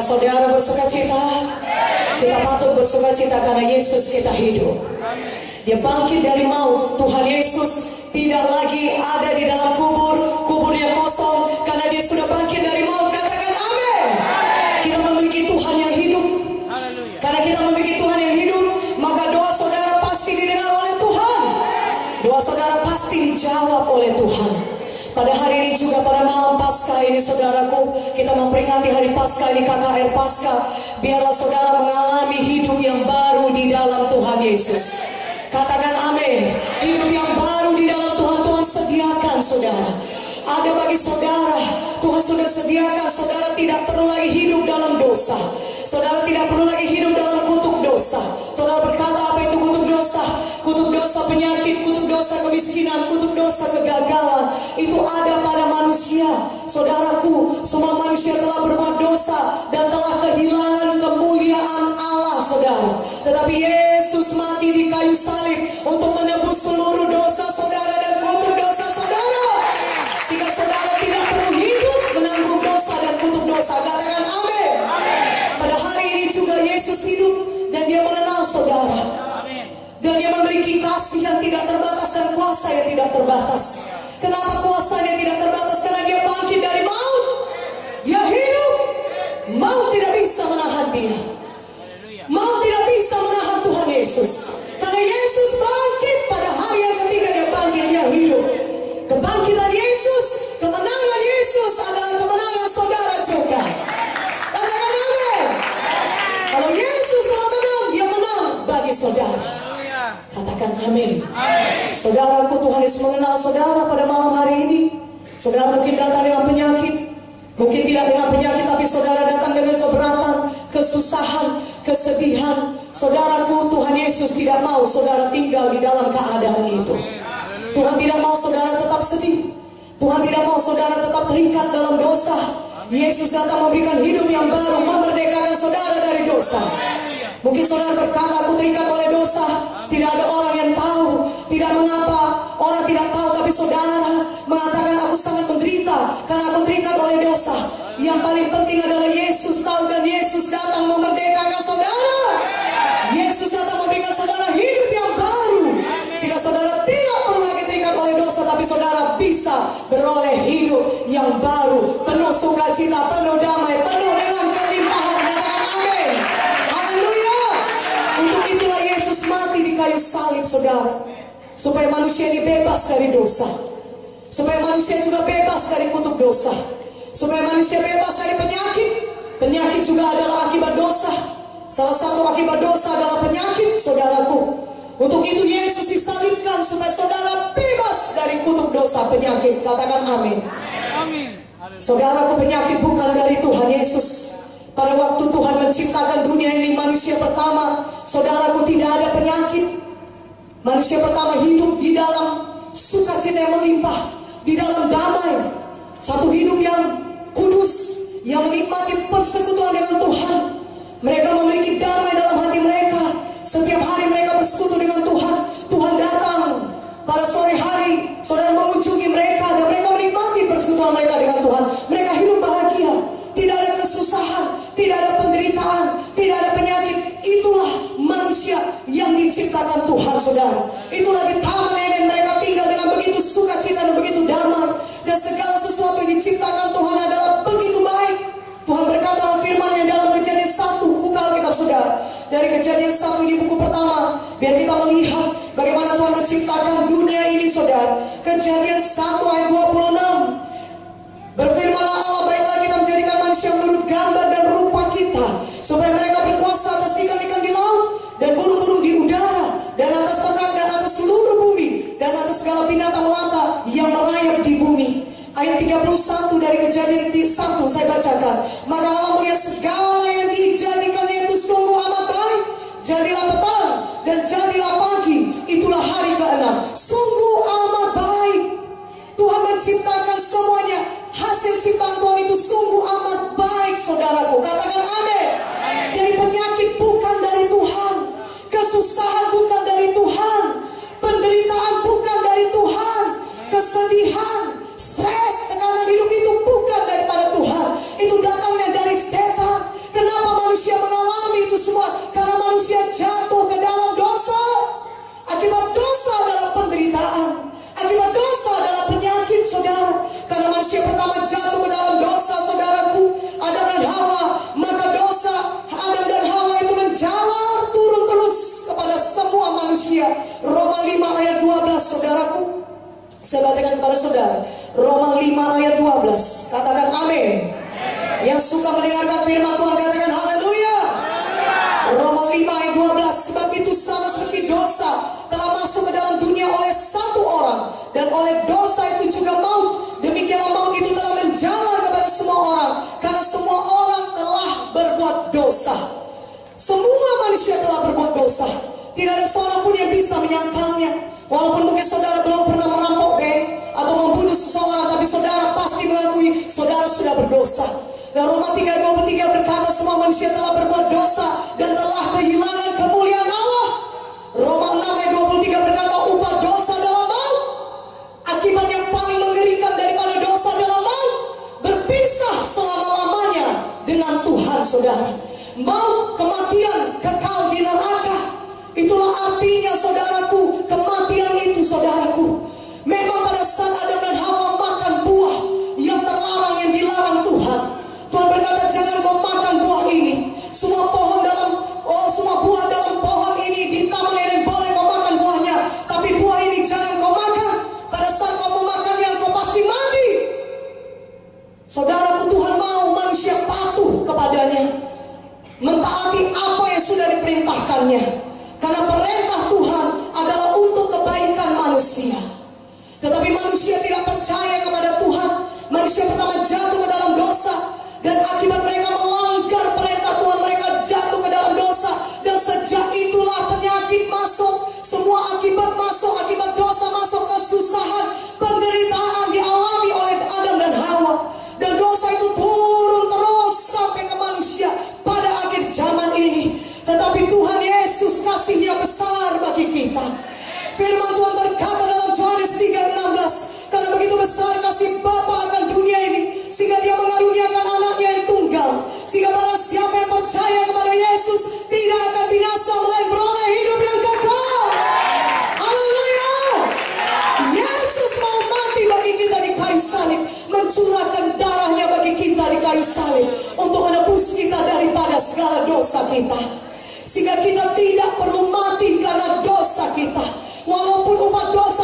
saudara bersuka cita? Kita patut bersuka cita karena Yesus kita hidup. Dia bangkit dari maut. Tuhan Yesus tidak lagi ada di dalam kubur. Kuburnya kosong karena dia sudah bangkit dari maut. Katakan amin. Kita memiliki Tuhan yang hidup. Karena kita memiliki Tuhan yang hidup, maka doa saudara pasti didengar oleh Tuhan. Doa saudara pasti dijawab oleh Tuhan. Pada hari ini juga, pada malam Paskah ini saudaraku, kita memperingati hari Paskah ini, KKR Paskah. Biarlah saudara mengalami hidup yang baru di dalam Tuhan Yesus. Katakan amin. Hidup yang baru di dalam Tuhan. Tuhan sediakan saudara. Ada bagi saudara, Tuhan sudah sediakan. Saudara tidak perlu lagi hidup dalam dosa. Saudara tidak perlu lagi hidup dalam kutuk dosa. Saudara berkata, apa itu kutuk dosa? Kutuk dosa penyakit, kutuk dosa kemiskinan, kutuk dosa kegagalan. Itu ada pada manusia. Saudaraku, semua manusia telah berbuat dosa dan telah kehilangan kemuliaan Allah, saudara. Tetapi Yesus mati di kayu salib untuk menebus seluruh dosa saudara dan kutuk dosa saudara. Sehingga saudara tidak perlu hidup menanggung dosa dan kutuk dosa. Katakan amin. Pada hari ini juga Yesus hidup dan dia mengenal saudara. Dan dia memiliki kasih yang tidak terbatas dan kuasa yang tidak terbatas. Kenapa kuasanya tidak terbatas? Karena dia bangkit dari maut. Dia hidup. Maut tidak bisa menahan dia. Maut tidak bisa menahan Tuhan Yesus. Karena Yesus bangkit pada hari yang ketiga, dia bangkit, dia hidup. Kebangkitan Yesus, kemenangan Yesus adalah kemenangan saudara juga. Katakan amin. Kalau Yesus telah menang, dia menang bagi saudara. Katakan amin. Saudaraku, Tuhan Yesus mengenal saudara pada malam hari ini. Saudara mungkin datang dengan penyakit. Mungkin tidak dengan penyakit, tapi saudara datang dengan keberatan, kesusahan, kesedihan. Saudaraku, Tuhan Yesus tidak mau saudara tinggal di dalam keadaan itu. Tuhan tidak mau saudara tetap sedih. Tuhan tidak mau saudara tetap terikat dalam dosa. Yesus datang memberikan hidup yang baru, memerdekakan saudara dari dosa. Mungkin saudara berkata, aku terikat oleh dosa. Tidak ada orang yang tahu. Tidak mengapa orang tidak tahu, tapi saudara mengatakan, aku sangat menderita karena aku terikat oleh dosa. Yang paling penting adalah Yesus tahu dan Yesus datang memerdekakan saudara. Yesus datang memberikan saudara hidup yang baru. Sehingga saudara tidak perlu lagi terikat oleh dosa, tapi saudara bisa beroleh hidup yang baru. Penuh sukacita, penuh damai, penuh dengan kelimpahan. Katakan amin. Haleluya. Untuk itulah Yesus mati di kayu salib saudara. Supaya manusia ini bebas dari dosa. Supaya manusia juga bebas dari kutuk dosa. Supaya manusia bebas dari penyakit. Penyakit juga adalah akibat dosa. Salah satu akibat dosa adalah penyakit, saudaraku. Untuk itu Yesus disalibkan supaya saudara bebas dari kutuk dosa, penyakit. Katakan amin. Saudaraku, penyakit bukan dari Tuhan Yesus. Pada waktu Tuhan menciptakan dunia ini, manusia pertama, saudaraku, tidak ada penyakit. Manusia pertama hidup di dalam sukacita yang melimpah, di dalam damai. Satu hidup yang kudus, yang menikmati persekutuan dengan Tuhan. Mereka memiliki damai dalam hati mereka. Setiap hari mereka bersekutu dengan Tuhan. Tuhan datang pada sore hari, saudara mengunjungi mereka, dan mereka menikmati persekutuan mereka dengan Tuhan. Mereka hidup bahagia. Tidak ada kesusahan, tidak ada penderitaan, tidak ada penyakit. Itulah manusia yang diciptakan Tuhan, saudara. Itulah di Taman Eden mereka tinggal dengan begitu sukacita dan begitu damai. Dan segala sesuatu yang diciptakan Tuhan adalah begitu baik. Tuhan berkata dalam firman-Nya dalam Kejadian 1, buka Alkitab saudara. Dari Kejadian 1 ini buku pertama, biar kita melihat bagaimana Tuhan menciptakan dunia ini, saudara. Kejadian 1 ayat 26. Berfirmanlah Allah, baiklah kita menjadikan manusia menurut gambar dan rupa kita, supaya mereka berkuasa atas ikan-ikan di laut, dan burung-burung di udara, dan atas ternak, dan atas seluruh bumi, dan atas segala binatang melata yang merayap di bumi. Ayat 31 dari Kejadian 1 saya bacakan. Maka Allah melihat segala yang dijadikannya itu sungguh amat baik. Jadilah petang dan jadilah pagi, itulah hari ke-6. Sungguh amat baik. Tuhan menciptakan semuanya. Hasil ciptaan Tuhan itu sungguh amat baik, saudaraku. Katakan amin. Jadi penyakit bukan dari Tuhan, kesusahan bukan dari Tuhan, penderitaan bukan dari Tuhan, kesedihan, stres, tekanan hidup itu bukan daripada Tuhan. Itu datangnya dari setan. Kenapa? manusia. Roma 5 ayat 12, saudaraku. Saya bacakan kepada saudara. Roma 5 ayat 12. Katakan amin. Yang suka mendengarkan firman Tuhan katakan haleluya. Roma 5 ayat 12. Sebab itu sama seperti dosa telah masuk ke dalam dunia oleh satu orang, dan oleh dosa itu juga maut, demikianlah maut itu telah menjalar kepada semua orang, karena semua orang telah berbuat dosa. Semua manusia telah berbuat dosa. Tidak ada seorang pun yang bisa menyangkalnya. Walaupun mungkin saudara belum pernah merampok bank atau membunuh seseorang, tapi saudara pasti mengakui saudara sudah berdosa. Dan Roma 3:23 berkata semua manusia telah berbuat dosa dan telah kehilangan kemuliaan Allah. Roma 6 ayat 23 berkata upah dosa adalah maut. Akibat yang paling mengerikan daripada dosa adalah maut, berpisah selama-lamanya dengan Tuhan, saudara. Maut, kematian, kekal di neraka. Itulah artinya, saudaraku, kematian itu, saudaraku. Memang pada saat Adam dan Hawa makan buah yang terlarang, yang dilarang Tuhan, Tuhan berkata jangan kau makan buah ini. Semua buah dalam pohon ini di taman Eden boleh kau makan buahnya, tapi buah ini jangan kau makan. Pada saat kau memakannya kau pasti mati. Saudaraku, Tuhan mau manusia patuh kepadanya, mentaati apa yang sudah diperintahkannya. Karena perintah Tuhan adalah untuk kebaikan manusia. Tetapi manusia tidak percaya kepada Tuhan. Manusia pertama jatuh ke dalam dosa, dan akibat mereka melanggar perintah Tuhan, mereka jatuh ke dalam dosa. Dan sejak itulah penyakit masuk, semua akibat masuk, akibat dosa masuk, kesusahan, penderitaan dialami oleh Adam dan Hawa. Dan dosa itu turun terus sampai ke manusia pada akhir zaman ini. Tetapi Tuhan Yesus kasihnya besar bagi kita. Firman Tuhan berkata dalam Yohanes 3:16, karena begitu besar kasih Bapa akan dunia ini, sehingga dia mengaruniakan anaknya yang tunggal, sehingga barang siapa yang percaya kepada Yesus tidak akan binasa, melainkan beroleh hidup yang kekal. Haleluya. Yesus mau mati bagi kita di kayu salib, mencurahkan darahnya bagi kita di kayu salib, untuk menebus kita daripada segala dosa kita, sehingga kita tidak perlu mati karena dosa kita. Walaupun upah dosa